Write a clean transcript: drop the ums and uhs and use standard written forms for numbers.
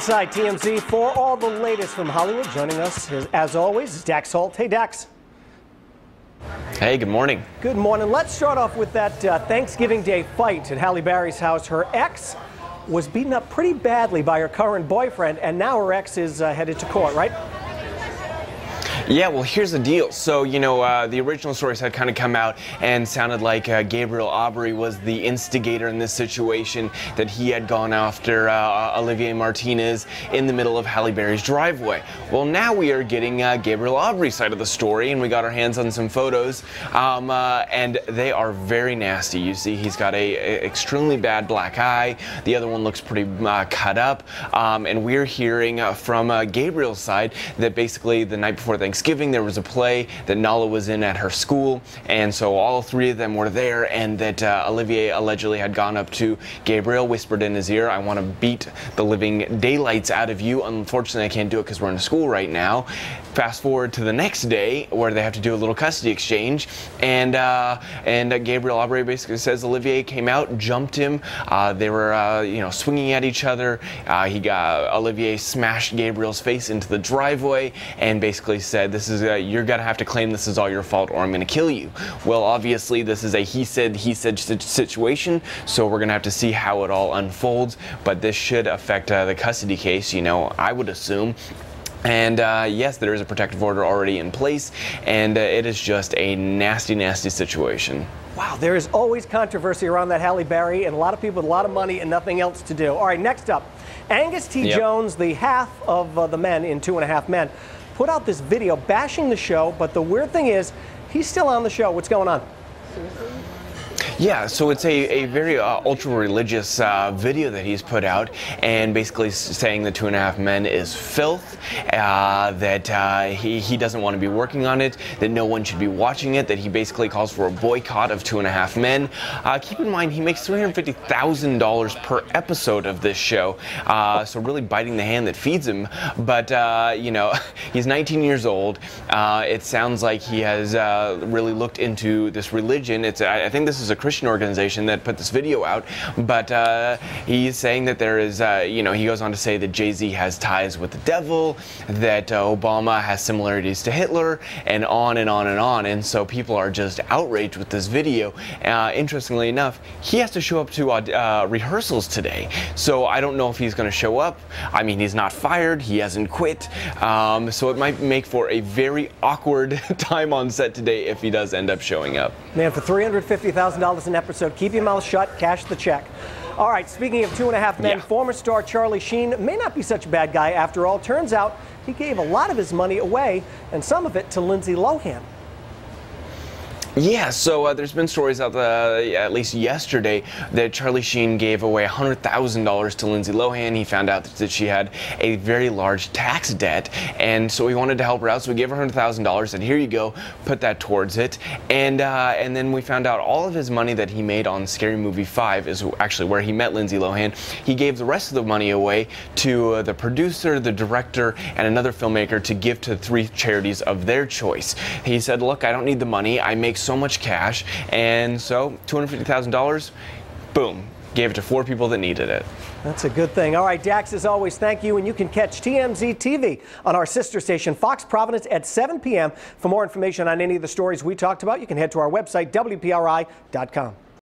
Inside TMZ for all the latest from Hollywood. Joining us, as always, is Dax Holt. Hey, Dax. Hey, good morning. Good morning. Let's start off with that Thanksgiving Day fight at Halle Berry's house. Her ex was beaten up pretty badly by her current boyfriend, and now her ex is headed to court, right? Yeah, well, here's the deal. So, the original stories had kind of come out and sounded like Gabriel Aubry was the instigator in this situation, that he had gone after Olivier Martinez in the middle of Halle Berry's driveway. Well, now we are getting Gabriel Aubry's side of the story, and we got our hands on some photos, and they are very nasty. You see, he's got a extremely bad black eye. The other one looks pretty cut up, and we're hearing from Gabriel's side that basically the night before Thanksgiving, there was a play that Nala was in at her school, and so all three of them were there, and that Olivier allegedly had gone up to Gabriel, whispered in his ear, "I want to beat the living daylights out of you. Unfortunately, I can't do it because we're in school right now." Fast forward to the next day, where they have to do a little custody exchange, and Gabriel Aubry basically says Olivier came out, jumped him. They were, swinging at each other. Olivier smashed Gabriel's face into the driveway, and basically said, "This is you're gonna have to claim this is all your fault, or I'm gonna kill you." Well, obviously, this is a he said situation, so we're gonna have to see how it all unfolds. But this should affect the custody case, I would assume. And yes, there is a protective order already in place, and it is just a nasty, nasty situation. Wow, there is always controversy around that Halle Berry, and a lot of people with a lot of money and nothing else to do. All right, next up, Angus T. Jones, the half of the men in 2.5 Men, put out this video bashing the show, but the weird thing is, he's still on the show. What's going on? Yeah, so it's a very ultra-religious video that he's put out, and basically saying that 2.5 Men is filth, that he doesn't want to be working on it, that no one should be watching it, that he basically calls for a boycott of 2.5 Men. Keep in mind, he makes $350,000 per episode of this show, so really biting the hand that feeds him. But, he's 19 years old. It sounds like he has really looked into this religion. I think this is a Christian organization that put this video out, but he's saying that there is, he goes on to say that Jay-Z has ties with the devil, that Obama has similarities to Hitler, and on and on and on. And so people are just outraged with this video. Interestingly enough, he has to show up to rehearsals today, so I don't know if he's going to show up. I mean, he's not fired, he hasn't quit, so it might make for a very awkward time on set today if he does end up showing up. Man, for $350,000 an episode, keep your mouth shut, cash the check. All right, speaking of 2.5 Men, former star Charlie Sheen may not be such a bad guy after all. Turns out he gave a lot of his money away, and some of it to Lindsay Lohan. Yeah, so there's been stories out at least yesterday that Charlie Sheen gave away $100,000 to Lindsay Lohan. He found out that she had a very large tax debt, and so he wanted to help her out, so he gave her $100,000, said, "Here you go, put that towards it." And then we found out all of his money that he made on Scary Movie 5 is actually where he met Lindsay Lohan. He gave the rest of the money away to the producer, the director, and another filmmaker to give to 3 charities of their choice. He said, "Look, I don't need the money. I make so much cash," and so $250,000, boom, gave it to 4 people that needed it. That's a good thing. All right, Dax, as always, thank you, and you can catch TMZ TV on our sister station, Fox Providence, at 7 p.m. For more information on any of the stories we talked about, you can head to our website, WPRI.com.